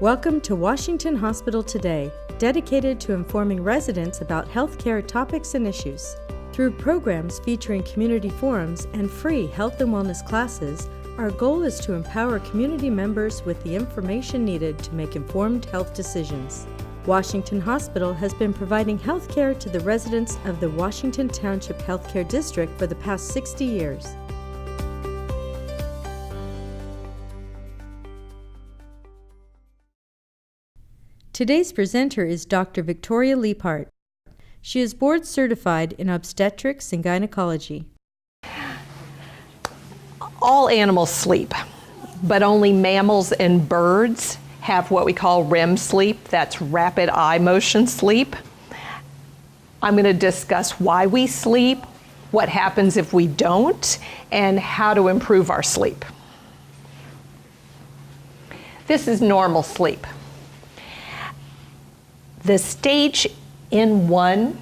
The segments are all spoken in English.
Welcome to Washington Hospital Today, dedicated to informing residents about healthcare topics and issues. Through programs featuring community forums and free health and wellness classes, our goal is to empower community members with the information needed to make informed health decisions. Washington Hospital has been providing healthcare to the residents of the Washington Township Healthcare District for the past 60 years. Today's presenter is Dr. Victoria Leiphart. She is board certified in obstetrics and gynecology. All animals sleep, but only mammals and birds have what we call REM sleep. That's rapid eye motion sleep. I'm going to discuss why we sleep, what happens if we don't, and how to improve our sleep. This is normal sleep. The stage one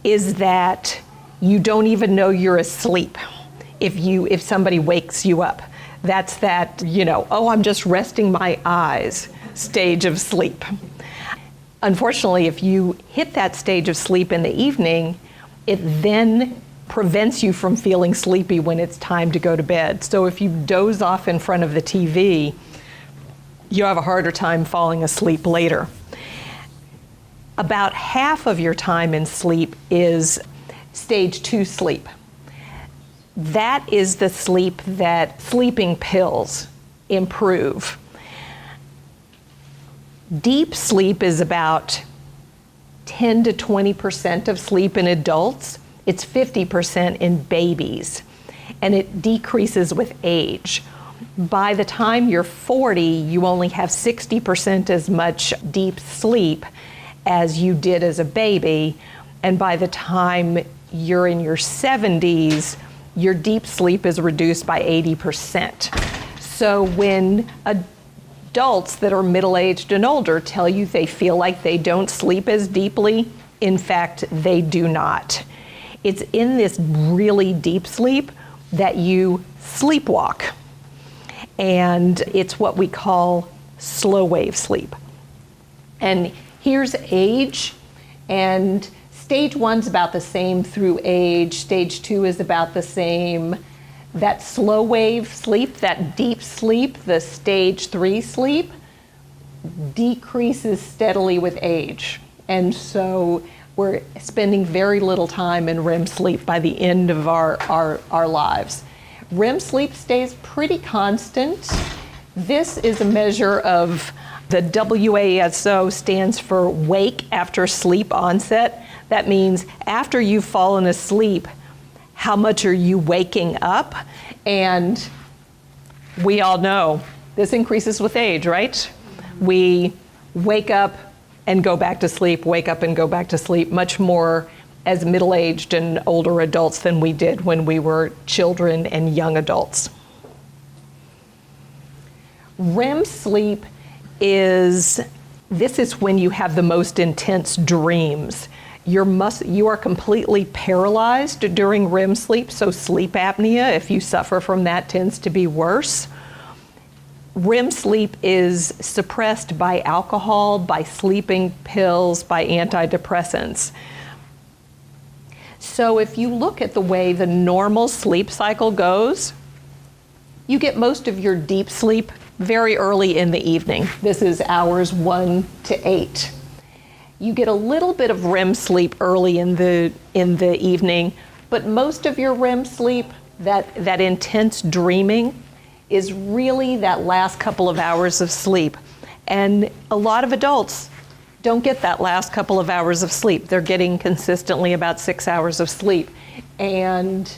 is that you don't even know you're asleep if somebody wakes you up. That's that, oh, I'm just resting my eyes stage of sleep. Unfortunately, if you hit that stage of sleep in the evening, it then prevents you from feeling sleepy when it's time to go to bed. So if you doze off in front of the TV, you have a harder time falling asleep later. About half of your time in sleep is stage 2 sleep. That is the sleep that sleeping pills improve. Deep sleep is about 10 to 20% of sleep in adults. It's 50% in babies, and it decreases with age. By the time you're 40, you only have 60% as much deep sleep as you did as a baby, and by the time you're in your 70s, your deep sleep is reduced by 80%. So when adults that are middle-aged and older tell you they feel like they don't sleep as deeply, in fact, they do not. It's in this really deep sleep that you sleepwalk. And it's what we call slow wave sleep. And here's age, and stage 1's about the same through age, stage 2 is about the same. That slow wave sleep, that deep sleep, the stage 3 sleep, decreases steadily with age. And so we're spending very little time in REM sleep by the end of our lives. REM sleep stays pretty constant. This is a measure of the WASO, stands for wake after sleep onset. That means after you've fallen asleep, how much are you waking up? And we all know this increases with age, right? We wake up and go back to sleep, wake up and go back to sleep much more as middle-aged and older adults than we did when we were children and young adults. REM sleep is when you have the most intense dreams. You are completely paralyzed during REM sleep, so sleep apnea, if you suffer from that, tends to be worse. REM sleep is suppressed by alcohol, by sleeping pills, by antidepressants. So if you look at the way the normal sleep cycle goes, you get most of your deep sleep very early in the evening. This is hours 1 to 8. You get a little bit of REM sleep early in the evening, but most of your REM sleep, that intense dreaming, is really that last couple of hours of sleep. And a lot of adults don't get that last couple of hours of sleep. They're getting consistently about 6 hours of sleep. And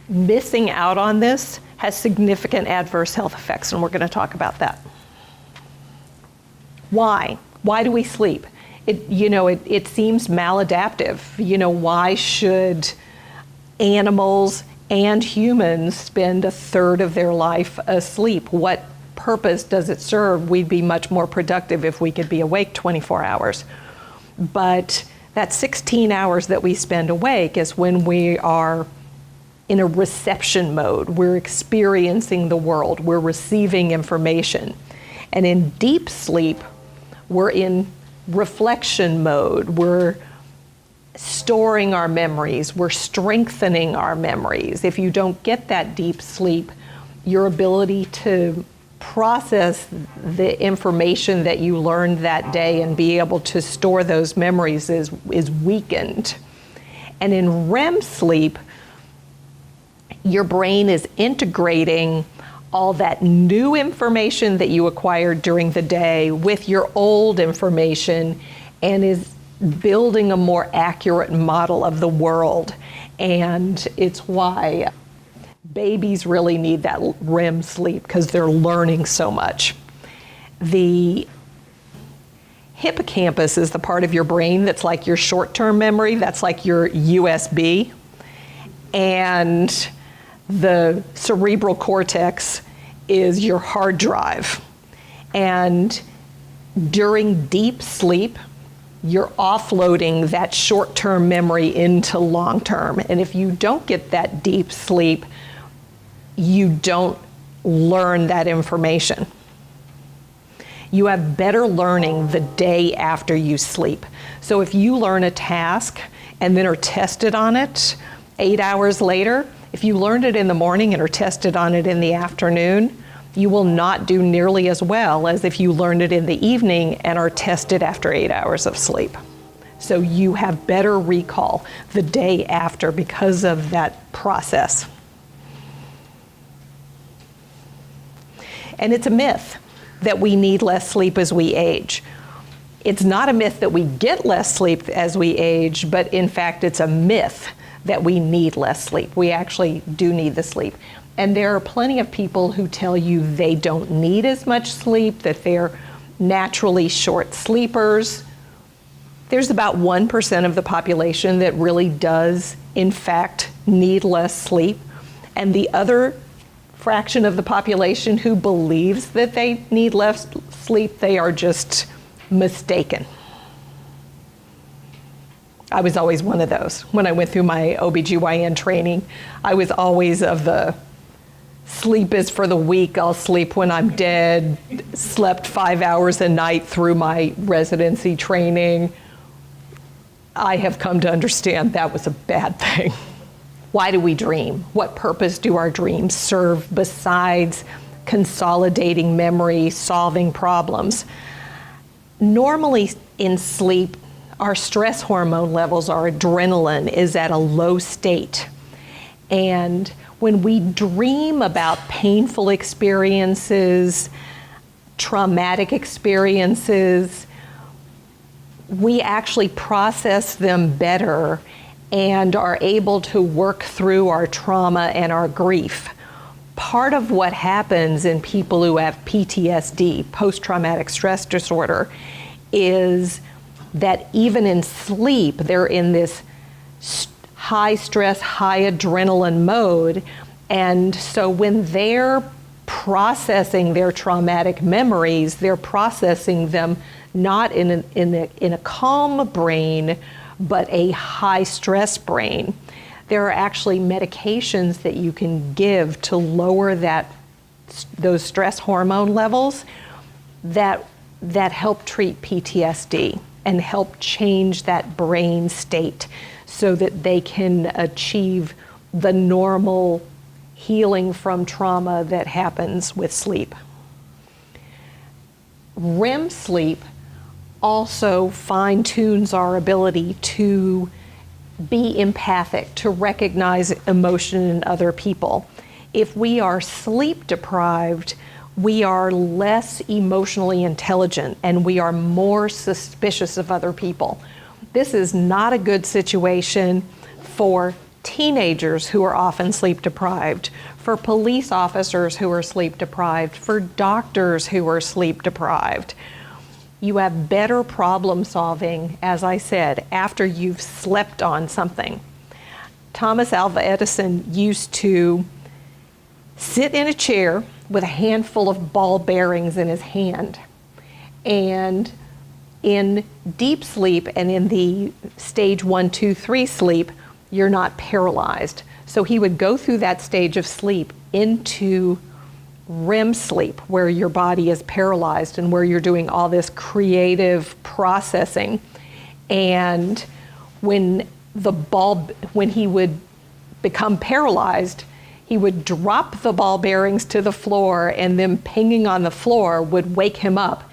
missing out on this has significant adverse health effects, and we're going to talk about that. Why? Why do we sleep? It seems maladaptive. Why should animals and humans spend a third of their life asleep? What purpose does it serve? We'd be much more productive if we could be awake 24 hours. But that 16 hours that we spend awake is when we are in a reception mode. We're experiencing the world. We're receiving information. And in deep sleep, we're in reflection mode. We're storing our memories. We're strengthening our memories. If you don't get that deep sleep, your ability to process the information that you learned that day and be able to store those memories is weakened. And in REM sleep, your brain is integrating all that new information that you acquired during the day with your old information and is building a more accurate model of the world. And it's why babies really need that REM sleep, because they're learning so much. The hippocampus is the part of your brain that's like your short-term memory, that's like your USB. And the cerebral cortex is your hard drive. And during deep sleep, you're offloading that short-term memory into long-term. And if you don't get that deep sleep, you don't learn that information. You have better learning the day after you sleep. So if you learn a task and then are tested on it 8 hours later, if you learned it in the morning and are tested on it in the afternoon, you will not do nearly as well as if you learned it in the evening and are tested after 8 hours of sleep. So you have better recall the day after because of that process. And it's a myth that we need less sleep as we age. It's not a myth that we get less sleep as we age, but in fact it's a myth that we need less sleep. We actually do need the sleep. And there are plenty of people who tell you they don't need as much sleep, that they're naturally short sleepers. There's about 1% of the population that really does, in fact, need less sleep. And the other fraction of the population who believes that they need less sleep, they are just mistaken. I was always one of those. When I went through my OBGYN training, I was always of the sleep is for the weak, I'll sleep when I'm dead, slept 5 hours a night through my residency training. I have come to understand that was a bad thing. Why do we dream? What purpose do our dreams serve besides consolidating memory, solving problems? Normally in sleep, our stress hormone levels, our adrenaline is at a low state. And when we dream about painful experiences, traumatic experiences, we actually process them better and are able to work through our trauma and our grief. Part of what happens in people who have PTSD, post-traumatic stress disorder, is that even in sleep, they're in this high stress, high adrenaline mode. And so when they're processing their traumatic memories, they're processing them not in a calm brain, but a high stress brain. There are actually medications that you can give to lower those stress hormone levels that help treat PTSD and help change that brain state so that they can achieve the normal healing from trauma that happens with sleep. REM sleep also fine-tunes our ability to be empathic, to recognize emotion in other people. If we are sleep deprived, we are less emotionally intelligent and we are more suspicious of other people. This is not a good situation for teenagers who are often sleep deprived, for police officers who are sleep deprived, for doctors who are sleep deprived. You have better problem solving, as I said, after you've slept on something. Thomas Alva Edison used to sit in a chair with a handful of ball bearings in his hand. And in deep sleep and in the stage 1, 2, 3 sleep, you're not paralyzed. So he would go through that stage of sleep into REM sleep, where your body is paralyzed and where you're doing all this creative processing. And when he would become paralyzed, he would drop the ball bearings to the floor, and them pinging on the floor would wake him up.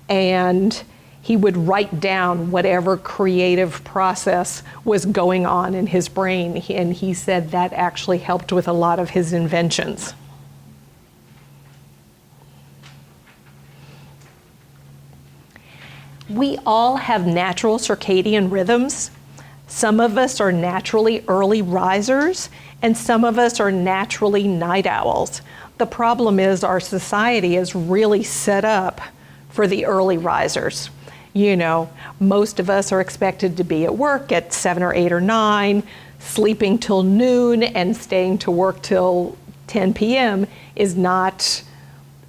And he would write down whatever creative process was going on in his brain. And he said that actually helped with a lot of his inventions. We all have natural circadian rhythms. Some of us are naturally early risers, and some of us are naturally night owls. The problem is our society is really set up for the early risers. You know, most of us are expected to be at work at 7 or 8 or 9, sleeping till noon and staying to work till 10 p.m. is not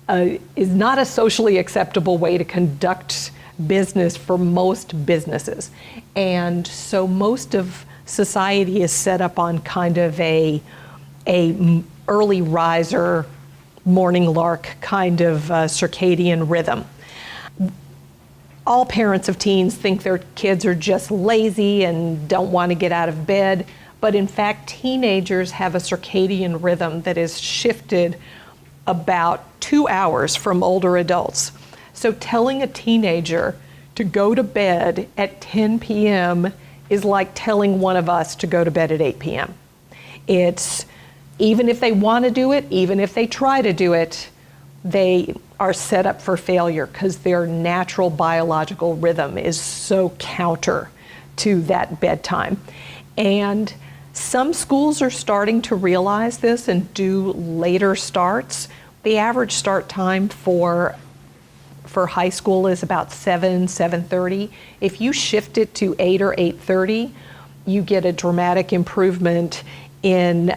a socially acceptable way to conduct business for most businesses. And so most of society is set up on kind of a early riser, morning lark kind of circadian rhythm. All parents of teens think their kids are just lazy and don't want to get out of bed, but in fact, teenagers have a circadian rhythm that is shifted about 2 hours from older adults. So telling a teenager to go to bed at 10 p.m. is like telling one of us to go to bed at 8 p.m. It's, even if they want to do it, even if they try to do it, they are set up for failure because their natural biological rhythm is so counter to that bedtime. And some schools are starting to realize this and do later starts. The average start time for high school is about 7:30. If you shift it to 8 or 8:30, you get a dramatic improvement in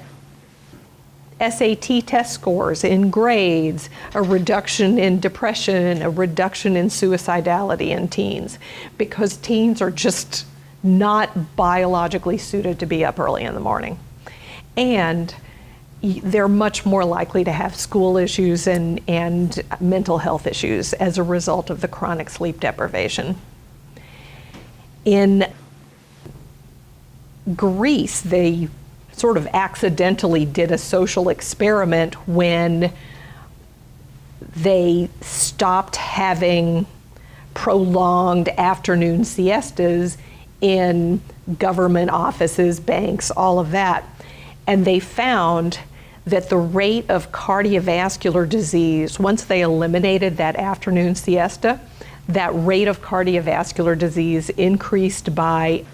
SAT test scores, in grades, a reduction in depression, a reduction in suicidality in teens, because teens are just not biologically suited to be up early in the morning. And they're much more likely to have school issues and mental health issues as a result of the chronic sleep deprivation. In Greece, they sort of accidentally did a social experiment when they stopped having prolonged afternoon siestas in government offices, banks, all of that. And they found that the rate of cardiovascular disease, once they eliminated that afternoon siesta, that rate of cardiovascular disease increased by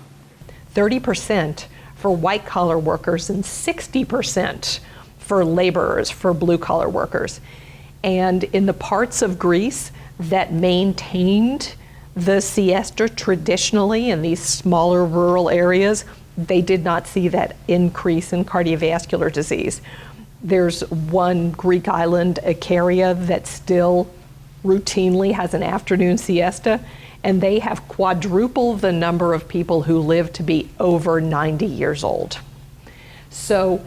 30% for white-collar workers and 60% for laborers, for blue-collar workers. And in the parts of Greece that maintained the siesta traditionally in these smaller rural areas, they did not see that increase in cardiovascular disease. There's one Greek island, Icaria, that still routinely has an afternoon siesta, and they have quadrupled the number of people who live to be over 90 years old. So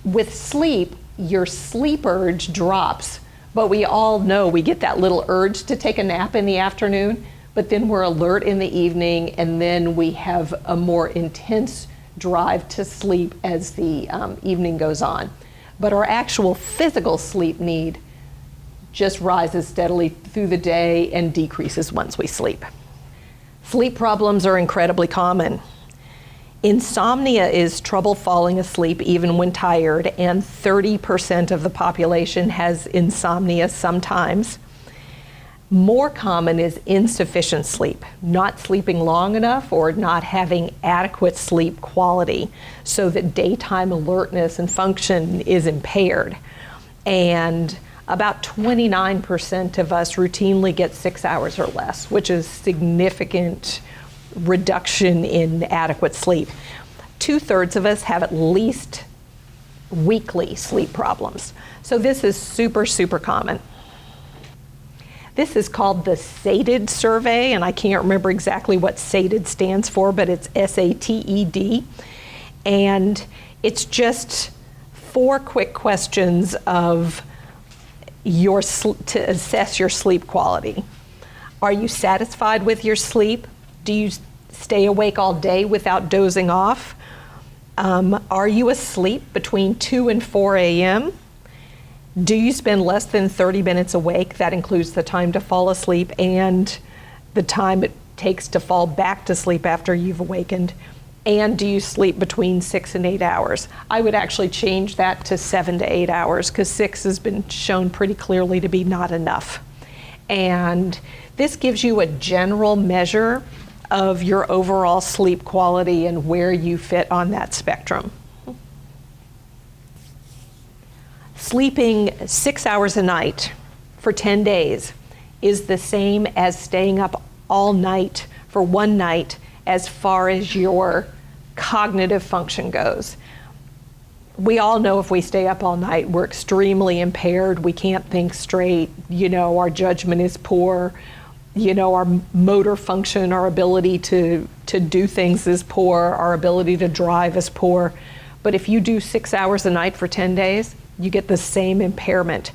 with sleep, your sleep urge drops, but we all know we get that little urge to take a nap in the afternoon, but then we're alert in the evening, and then we have a more intense drive to sleep as the evening goes on. But our actual physical sleep need just rises steadily through the day and decreases once we sleep. Sleep problems are incredibly common. Insomnia is trouble falling asleep even when tired, and 30% of the population has insomnia sometimes. More common is insufficient sleep, not sleeping long enough or not having adequate sleep quality, so that daytime alertness and function is impaired. And about 29% of us routinely get 6 hours or less, which is significant reduction in adequate sleep. 2/3 of us have at least weekly sleep problems. So this is super, super common. This is called the SATED survey, and I can't remember exactly what SATED stands for, but it's SATED. And It's just 4 quick questions of to assess your sleep quality. Are you satisfied with your sleep? Do you stay awake all day without dozing off? Are you asleep between 2 and 4 a.m.? Do you spend less than 30 minutes awake? That includes the time to fall asleep and the time it takes to fall back to sleep after you've awakened. And do you sleep between 6 and 8 hours? I would actually change that to 7 to 8 hours, because 6 has been shown pretty clearly to be not enough. And this gives you a general measure of your overall sleep quality and where you fit on that spectrum. Sleeping 6 hours a night for 10 days is the same as staying up all night for one night as far as your cognitive function goes. We all know if we stay up all night, we're extremely impaired. We can't think straight. Our judgment is poor. Our motor function, our ability to do things is poor. Our ability to drive is poor. But if you do 6 hours a night for 10 days, you get the same impairment.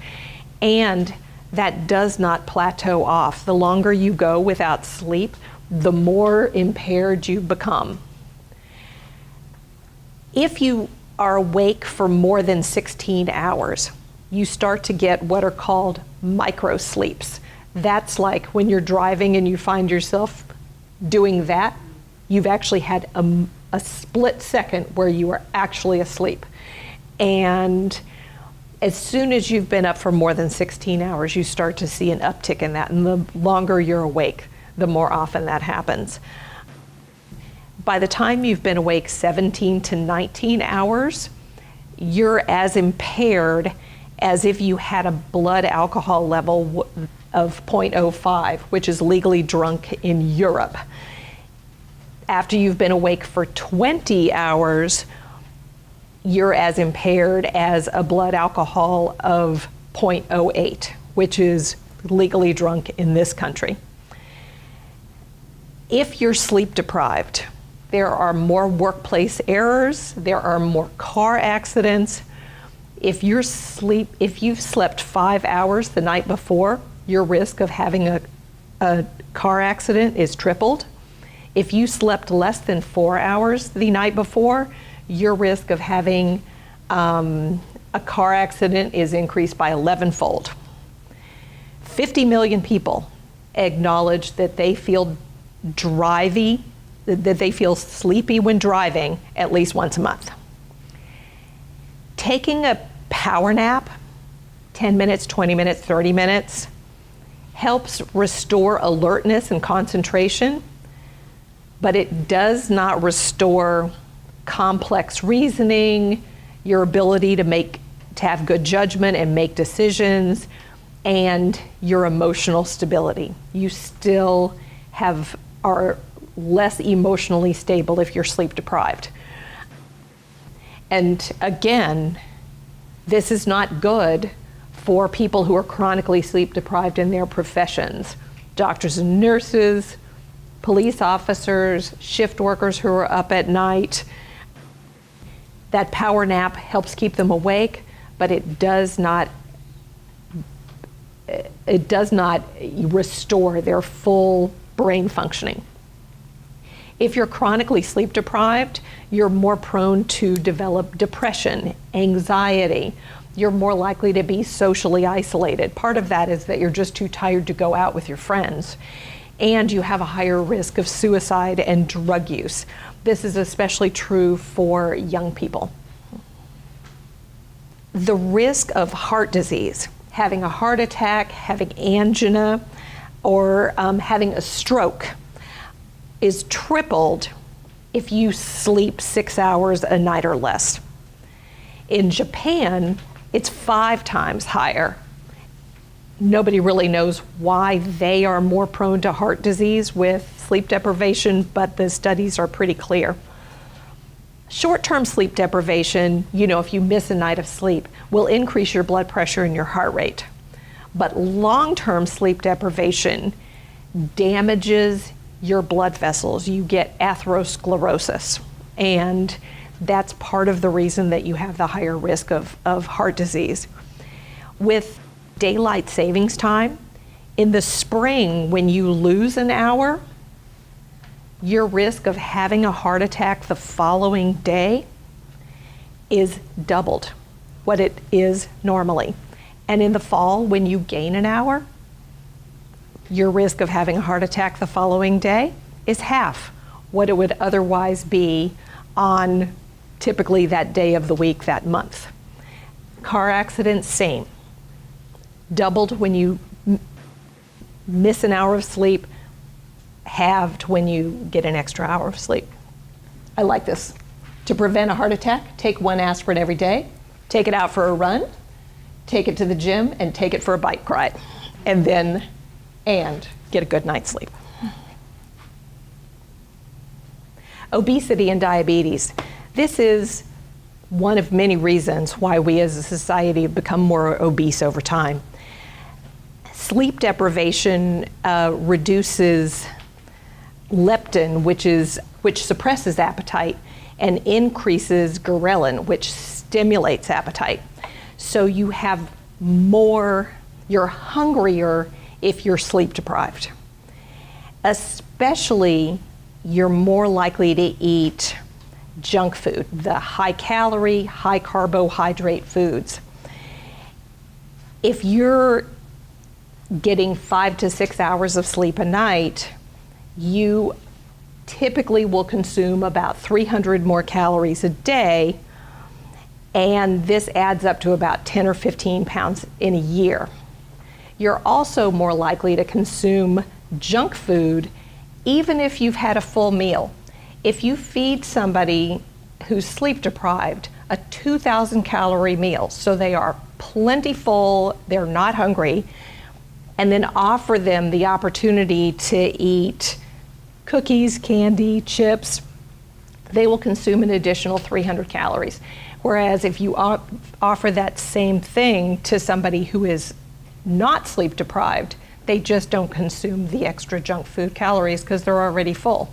And that does not plateau off. The longer you go without sleep, the more impaired you become. If you are awake for more than 16 hours, you start to get what are called micro sleeps. That's like when you're driving and you find yourself doing that, you've actually had a split second where you are actually asleep. And as soon as you've been up for more than 16 hours, you start to see an uptick in that. And the longer you're awake, the more often that happens. By the time you've been awake 17 to 19 hours, you're as impaired as if you had a blood alcohol level of 0.05, which is legally drunk in Europe. After you've been awake for 20 hours, you're as impaired as a blood alcohol of 0.08, which is legally drunk in this country. If you're sleep deprived, there are more workplace errors, there are more car accidents. If you've slept 5 hours the night before, your risk of having a car accident is tripled. If you slept less than 4 hours the night before, your risk of having a car accident is increased by 11-fold. 50 million people acknowledge that they feel sleepy when driving at least once a month. Taking a power nap, 10 minutes, 20 minutes, 30 minutes, helps restore alertness and concentration, but it does not restore complex reasoning, your ability to have good judgment and make decisions, and your emotional stability. You still are less emotionally stable if you're sleep deprived. And again, this is not good for people who are chronically sleep deprived in their professions. Doctors and nurses, police officers, shift workers who are up at night. That power nap helps keep them awake, but it does not restore their full brain functioning. If you're chronically sleep deprived, you're more prone to develop depression, anxiety. You're more likely to be socially isolated. Part of that is that you're just too tired to go out with your friends. And you have a higher risk of suicide and drug use. This is especially true for young people. The risk of heart disease, having a heart attack, having angina, or having a stroke, is tripled if you sleep 6 hours a night or less. In Japan, it's 5 times higher. Nobody really knows why they are more prone to heart disease with sleep deprivation, but the studies are pretty clear. Short-term sleep deprivation, if you miss a night of sleep, will increase your blood pressure and your heart rate. But long-term sleep deprivation damages your blood vessels. You get atherosclerosis. And That's part of the reason that you have the higher risk of heart disease. With daylight savings time, in the spring, when you lose an hour, your risk of having a heart attack the following day is doubled what it is normally. And in the fall, when you gain an hour, your risk of having a heart attack the following day is half what it would otherwise be on typically that day of the week, that month. Car accidents, same. Doubled when you miss an hour of sleep, halved when you get an extra hour of sleep. I like this. To prevent a heart attack, take 1 aspirin every day, take it out for a run, take it to the gym, and take it for a bike ride. And get a good night's sleep. Obesity and diabetes. This is one of many reasons why we as a society have become more obese over time. Sleep deprivation reduces leptin, which suppresses appetite, and increases ghrelin, which stimulates appetite. So you have more, you're hungrier if you're sleep deprived. Especially, you're more likely to eat junk food, the high calorie, high carbohydrate foods. If you're getting 5 to 6 hours of sleep a night, you typically will consume about 300 more calories a day, and this adds up to about 10 or 15 pounds in a year. You're also more likely to consume junk food even if you've had a full meal. If you feed somebody who's sleep deprived a 2,000 calorie meal, so they are plentiful, they're not hungry, and then offer them the opportunity to eat cookies, candy, chips, they will consume an additional 300 calories. Whereas if you offer that same thing to somebody who is not sleep deprived, they just don't consume the extra junk food calories because they're already full.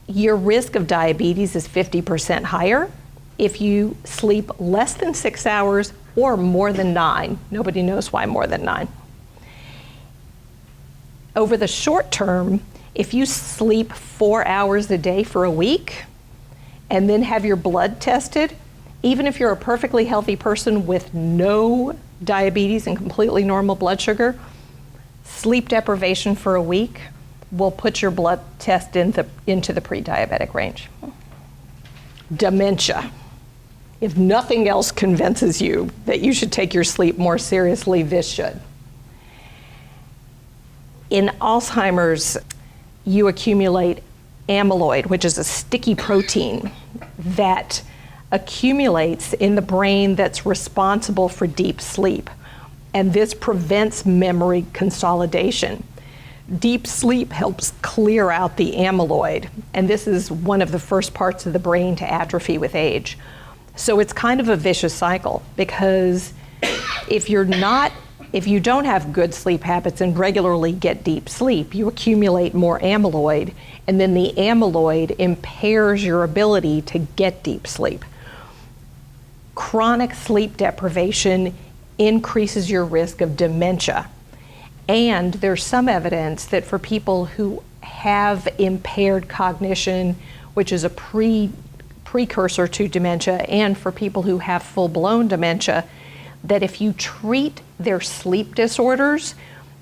Your risk of diabetes is 50% higher if you sleep less than 6 hours or more than 9. Nobody knows why more than 9. Over the short term, if you sleep 4 hours a day for a week and then have your blood tested, even if you're a perfectly healthy person with no diabetes and completely normal blood sugar, sleep deprivation for a week will put your blood test into the pre-diabetic range. Dementia. If nothing else convinces you that you should take your sleep more seriously, this should. In Alzheimer's, you accumulate amyloid, which is a sticky protein that accumulates in the brain that's responsible for deep sleep. And this prevents memory consolidation. Deep sleep helps clear out the amyloid, and this is one of the first parts of the brain to atrophy with age. So it's kind of a vicious cycle, because if you don't have good sleep habits and regularly get deep sleep, you accumulate more amyloid, and then the amyloid impairs your ability to get deep sleep. Chronic sleep deprivation increases your risk of dementia. And there's some evidence that for people who have impaired cognition, which is a precursor to dementia, and for people who have full-blown dementia, that if you treat their sleep disorders,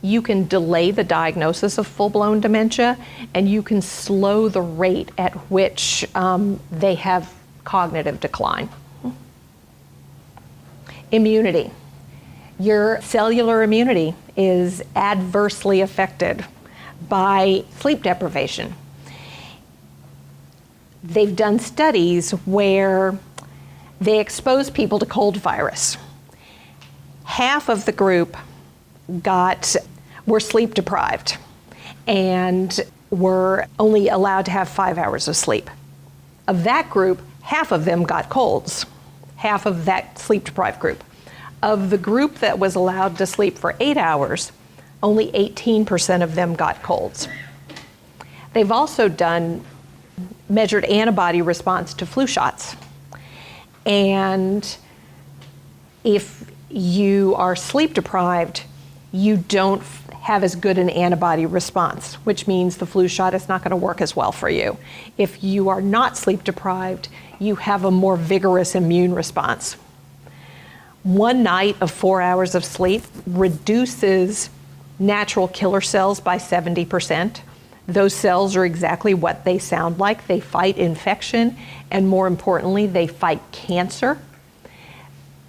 you can delay the diagnosis of full-blown dementia, and you can slow the rate at which they have cognitive decline. Immunity. Your cellular immunity is adversely affected by sleep deprivation. They've done studies where they expose people to cold virus. Half of the group were sleep deprived and were only allowed to have 5 hours of sleep. Of that group, half of them got colds, half of that sleep deprived group. Of the group that was allowed to sleep for 8 hours, only 18% of them got colds. They've also done measured antibody response to flu shots. And if you are sleep deprived, you don't have as good an antibody response, which means the flu shot is not going to work as well for you. If you are not sleep deprived, you have a more vigorous immune response. One night of 4 hours of sleep reduces natural killer cells by 70%. Those cells are exactly what they sound like. They fight infection, and more importantly, they fight cancer.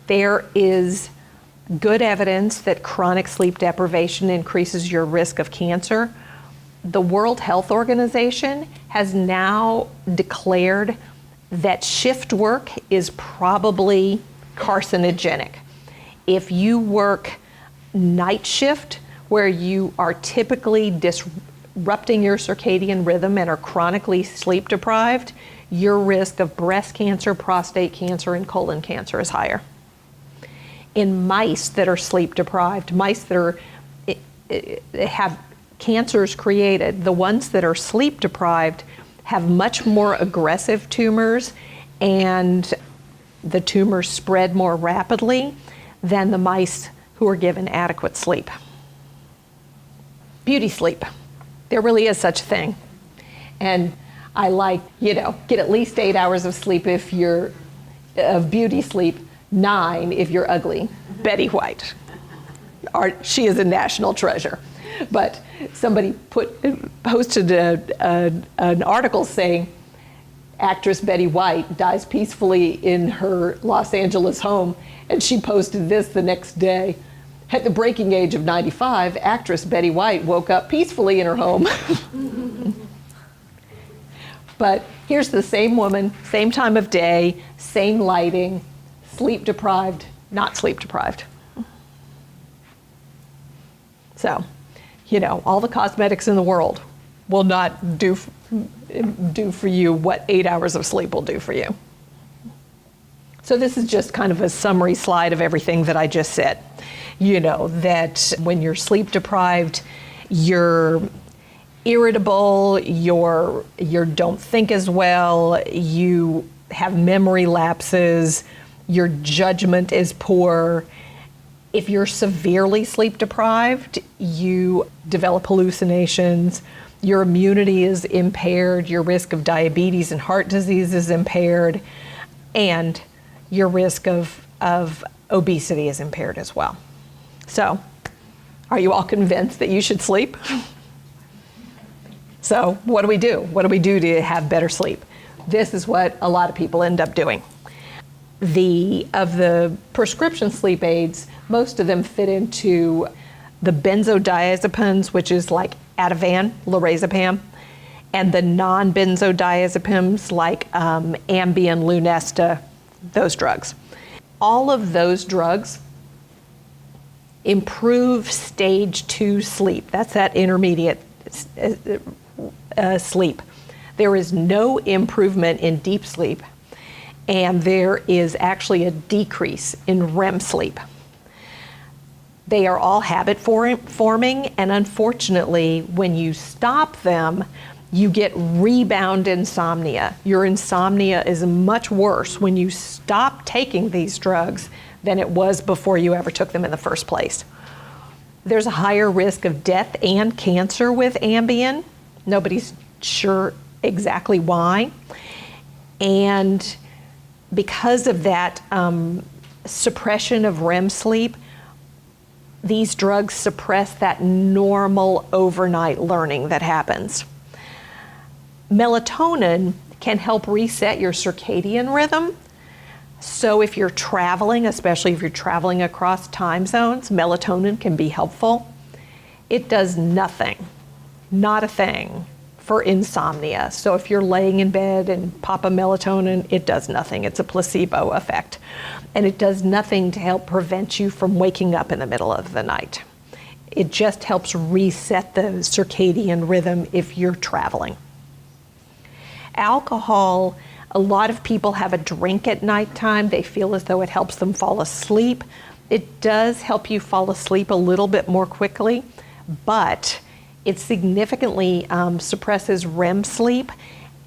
There is good evidence that chronic sleep deprivation increases your risk of cancer. The World Health Organization has now declared that shift work is probably carcinogenic. If you work night shift, where you are typically disrupting your circadian rhythm and are chronically sleep deprived, your risk of breast cancer, prostate cancer, and colon cancer is higher. In mice that are sleep deprived, mice that have cancers created, the ones that are sleep deprived have much more aggressive tumors, and the tumors spread more rapidly than the mice who are given adequate sleep. Beauty sleep. There really is such a thing. And I like, get at least 8 hours of sleep if you're of beauty sleep, 9 if you're ugly. Betty White. She is a national treasure. But somebody posted an article saying actress Betty White dies peacefully in her Los Angeles home, and she posted this the next day. At the breaking age of 95, actress Betty White woke up peacefully in her home. But here's the same woman, same time of day, same lighting, sleep deprived, not sleep deprived. So, all the cosmetics in the world will not do for you what 8 hours of sleep will do for you. So this is just kind of a summary slide of everything that I just said. That when you're sleep deprived, you're irritable, you don't think as well, you have memory lapses, your judgment is poor. If you're severely sleep deprived, you develop hallucinations, your immunity is impaired, your risk of diabetes and heart disease is impaired, and your risk of obesity is impaired as well. So, are you all convinced that you should sleep? So, what do we do? What do we do to have better sleep? This is what a lot of people end up doing. Of the prescription sleep aids, most of them fit into the benzodiazepines, which is like Ativan, lorazepam, and the non-benzodiazepines like Ambien, Lunesta, those drugs. All of those drugs improve stage 2 sleep. That's that intermediate sleep. There is no improvement in deep sleep, and there is actually a decrease in REM sleep. They are all habit forming, and unfortunately, when you stop them, you get rebound insomnia. Your insomnia is much worse when you stop taking these drugs than it was before you ever took them in the first place. There's a higher risk of death and cancer with Ambien. Nobody's sure exactly why. And because of that suppression of REM sleep, these drugs suppress that normal overnight learning that happens. Melatonin can help reset your circadian rhythm. So if you're traveling, especially if you're traveling across time zones, melatonin can be helpful. It does nothing, not a thing, for insomnia. So if you're laying in bed and pop a melatonin, it does nothing. It's a placebo effect. And it does nothing to help prevent you from waking up in the middle of the night. It just helps reset the circadian rhythm if you're traveling. Alcohol, a lot of people have a drink at nighttime. They feel as though it helps them fall asleep. It does help you fall asleep a little bit more quickly, but it significantly suppresses REM sleep,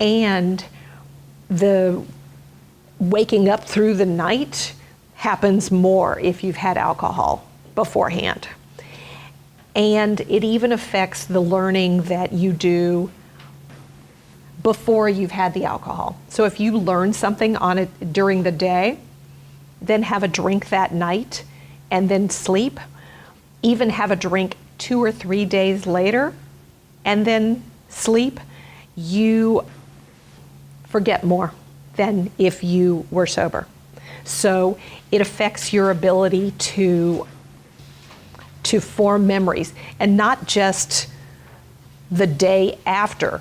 And the waking up through the night happens more if you've had alcohol beforehand. And it even affects the learning that you do before you've had the alcohol. So if you learn something on it during the day, then have a drink that night and then sleep, even have a drink 2 or 3 days later and then sleep, you forget more than if you were sober. So it affects your ability to form memories, and not just the day after,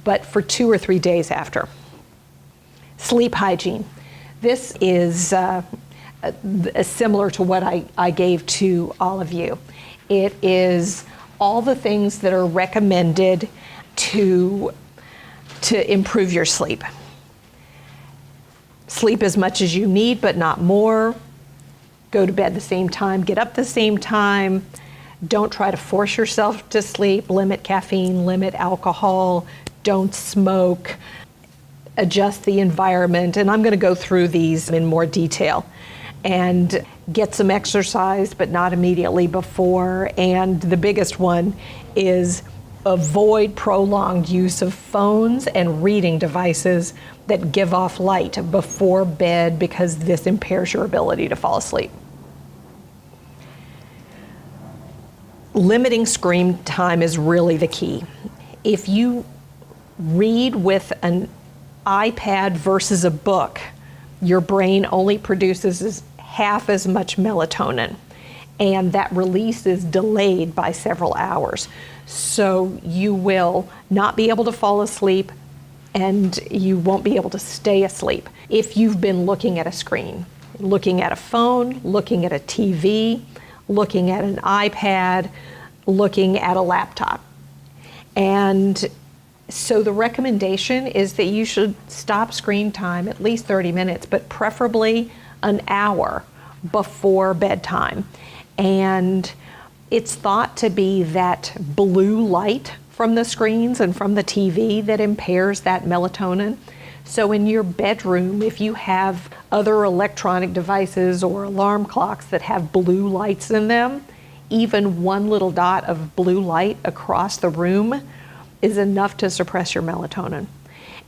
but for 2 or 3 days after. Sleep hygiene. This is similar to what I gave to all of you. It is all the things that are recommended to improve your sleep. Sleep as much as you need, but not more. Go to bed the same time, get up the same time. Don't try to force yourself to sleep. Limit caffeine, limit alcohol. Don't smoke. Adjust the environment. And I'm going to go through these in more detail. And get some exercise, but not immediately before. And the biggest one is avoid prolonged use of phones and reading devices that give off light before bed, because this impairs your ability to fall asleep. Limiting screen time is really the key. If you read with an iPad versus a book, your brain only produces half as much melatonin, and that release is delayed by several hours. So you will not be able to fall asleep, and you won't be able to stay asleep if you've been looking at a screen, looking at a phone, looking at a TV, looking at an iPad, looking at a laptop. And so the recommendation is that you should stop screen time at least 30 minutes, but preferably an hour before bedtime. And it's thought to be that blue light from the screens and from the TV that impairs that melatonin. So in your bedroom, if you have other electronic devices or alarm clocks that have blue lights in them, even one little dot of blue light across the room is enough to suppress your melatonin.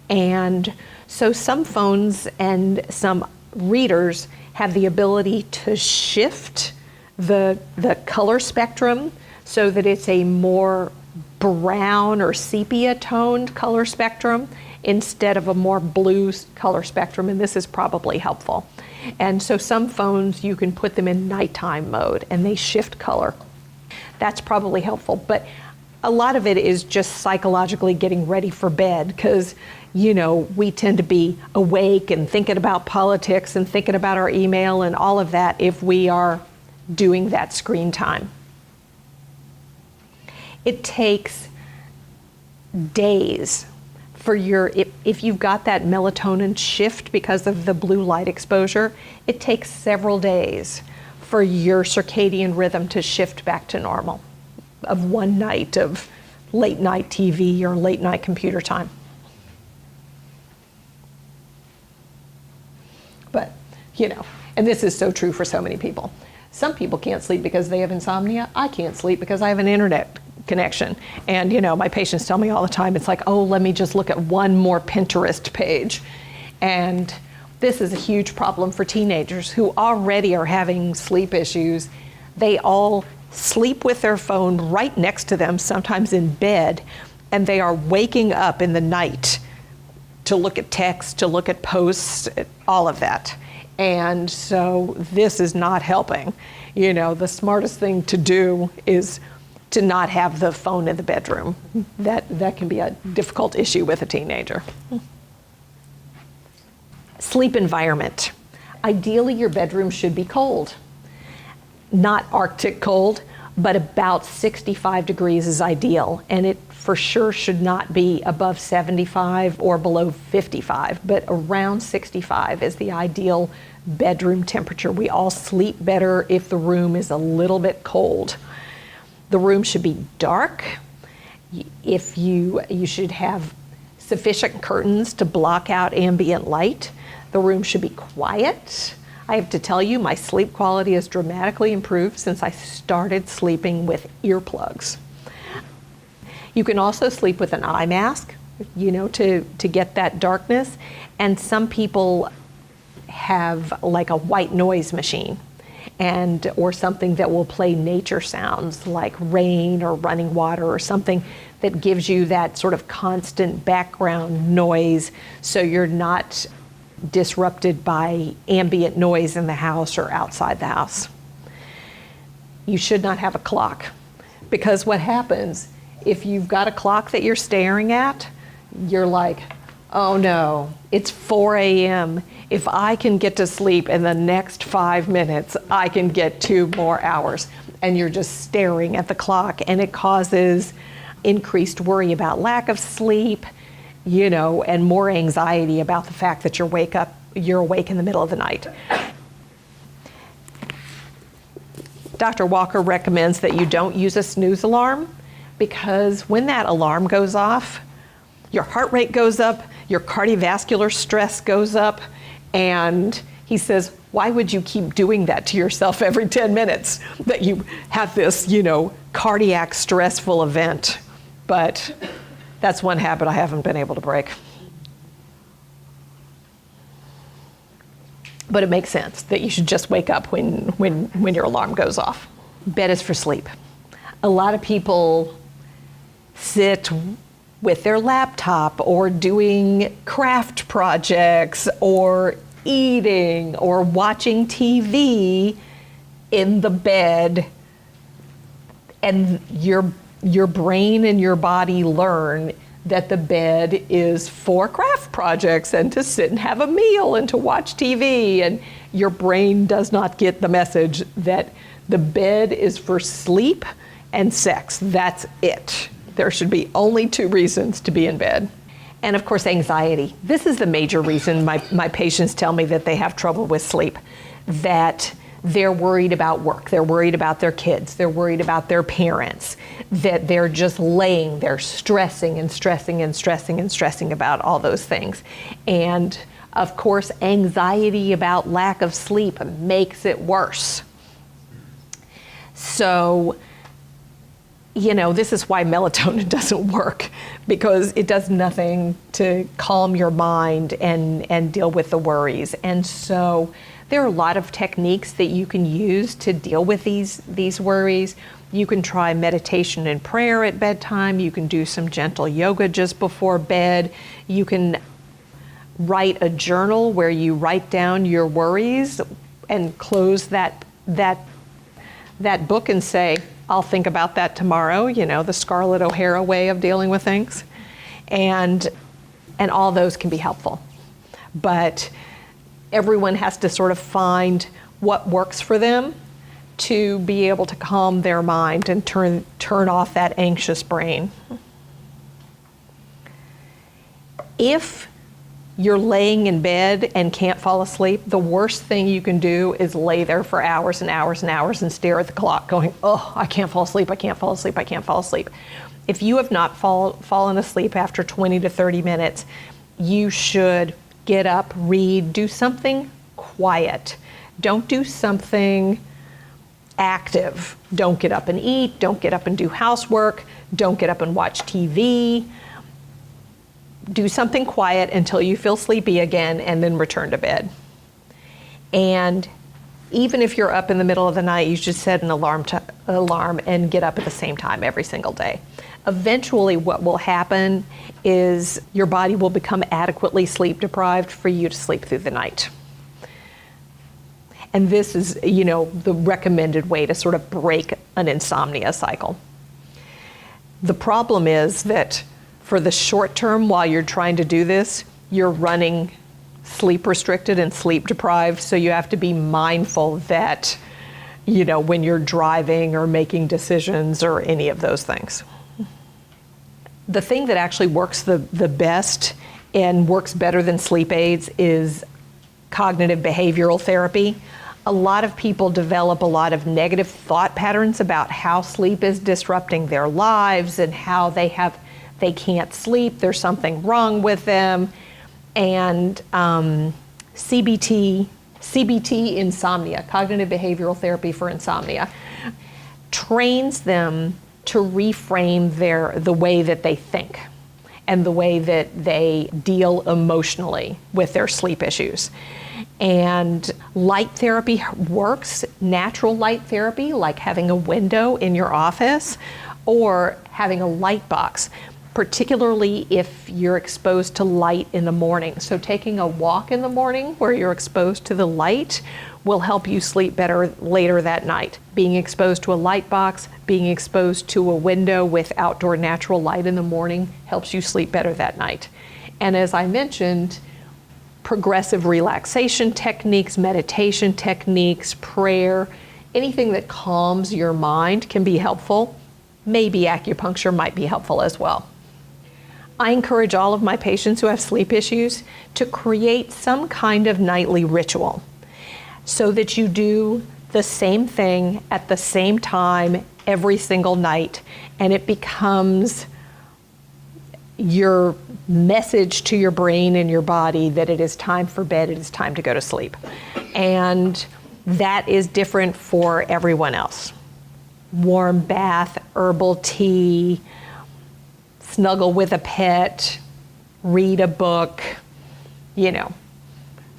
And so some phones and some readers have the ability to shift the color spectrum so that it's a more brown or sepia toned color spectrum instead of a more blue color spectrum, and this is probably helpful. And so some phones, you can put them in nighttime mode and they shift color. That's probably helpful, but a lot of it is just psychologically getting ready for bed, because we tend to be awake and thinking about politics and thinking about our email and all of that if we are doing that screen time. It takes days for if you've got that melatonin shift because of the blue light exposure, it takes several days for your circadian rhythm to shift back to normal of one night of late night TV or late night computer time. But, and this is so true for so many people. Some people can't sleep because they have insomnia. I can't sleep because I have an internet connection. And my patients tell me all the time, it's like, oh, let me just look at one more Pinterest page. And this is a huge problem for teenagers who already are having sleep issues. They all sleep with their phone right next to them, sometimes in bed, and they are waking up in the night to look at text, to look at posts, all of that. And so this is not helping. The smartest thing to do is to not have the phone in the bedroom. That can be a difficult issue with a teenager. Sleep environment. Ideally, your bedroom should be cold. Not Arctic cold, but about 65 degrees is ideal. And it for sure should not be above 75 or below 55, but around 65 is the ideal bedroom temperature. We all sleep better if the room is a little bit cold. The room should be dark. You should have sufficient curtains to block out ambient light. The room should be quiet. I have to tell you, my sleep quality has dramatically improved since I started sleeping with earplugs. You can also sleep with an eye mask, to get that darkness. And some people have like a white noise machine or something that will play nature sounds like rain or running water or something that gives you that sort of constant background noise so you're not disrupted by ambient noise in the house or outside the house. You should not have a clock, because what happens if you've got a clock that you're staring at, you're like, oh no, it's 4 a.m. If I can get to sleep in the next 5 minutes, I can get 2 more hours. And you're just staring at the clock, and it causes increased worry about lack of sleep, and more anxiety about the fact that you're awake in the middle of the night. Dr. Walker recommends that you don't use a snooze alarm, because when that alarm goes off, your heart rate goes up, your cardiovascular stress goes up, and he says, why would you keep doing that to yourself every 10 minutes that you have this, cardiac stressful event? But that's one habit I haven't been able to break. But it makes sense that you should just wake up when your alarm goes off. Bed is for sleep. A lot of people sit with their laptop or doing craft projects or eating or watching TV in the bed, and your brain and your body learn that the bed is for craft projects and to sit and have a meal and to watch TV, and your brain does not get the message that the bed is for sleep and sex. That's it. There should be only 2 reasons to be in bed. And of course, anxiety. This is the major reason my patients tell me that they have trouble with sleep, that they're worried about work, they're worried about their kids, they're worried about their parents, that they're just laying there stressing and stressing and stressing and stressing about all those things. And of course, anxiety about lack of sleep makes it worse. So, this is why melatonin doesn't work, because it does nothing to calm your mind and deal with the worries. And so there are a lot of techniques that you can use to deal with these worries. You can try meditation and prayer at bedtime. You can do some gentle yoga just before bed. You can write a journal where you write down your worries and close that book and say, I'll think about that tomorrow, the Scarlett O'Hara way of dealing with things. And all those can be helpful. But everyone has to sort of find what works for them to be able to calm their mind and turn off that anxious brain. If you're laying in bed and can't fall asleep, the worst thing you can do is lay there for hours and hours and hours and stare at the clock going, oh, I can't fall asleep, I can't fall asleep, I can't fall asleep. If you have not fallen asleep after 20 to 30 minutes, you should get up, read, do something quiet. Don't do something active. Don't get up and eat, don't get up and do housework, don't get up and watch TV. Do something quiet until you feel sleepy again, and then return to bed. And even if you're up in the middle of the night, you should set an alarm and get up at the same time every single day. Eventually, what will happen is your body will become adequately sleep deprived for you to sleep through the night. And this is, the recommended way to sort of break an insomnia cycle. The problem is that for the short term, while you're trying to do this, you're running sleep restricted and sleep deprived, so you have to be mindful that, when you're driving or making decisions or any of those things. The thing that actually works the best and works better than sleep aids is cognitive behavioral therapy. A lot of people develop a lot of negative thought patterns about how sleep is disrupting their lives and how they have they can't sleep, there's something wrong with them. And CBT insomnia, cognitive behavioral therapy for insomnia, trains them to reframe the way that they think and the way that they deal emotionally with their sleep issues. And light therapy works, natural light therapy, like having a window in your office or having a light box, particularly if you're exposed to light in the morning. So taking a walk in the morning where you're exposed to the light will help you sleep better later that night. Being exposed to a light box, being exposed to a window with outdoor natural light in the morning helps you sleep better that night. And as I mentioned, progressive relaxation techniques, meditation techniques, prayer, anything that calms your mind can be helpful. Maybe acupuncture might be helpful as well. I encourage all of my patients who have sleep issues to create some kind of nightly ritual so that you do the same thing at the same time every single night, and it becomes your message to your brain and your body that it is time for bed, it is time to go to sleep. And that is different for everyone else. Warm bath, herbal tea, snuggle with a pet, read a book.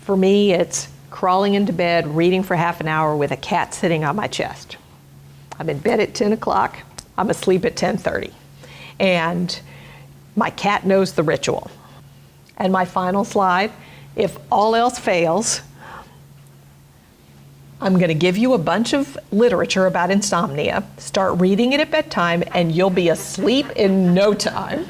For me, it's crawling into bed, reading for half an hour with a cat sitting on my chest. I'm in bed at 10 o'clock, I'm asleep at 10:30. And my cat knows the ritual. And my final slide, if all else fails, I'm going to give you a bunch of literature about insomnia. Start reading it at bedtime and you'll be asleep in no time.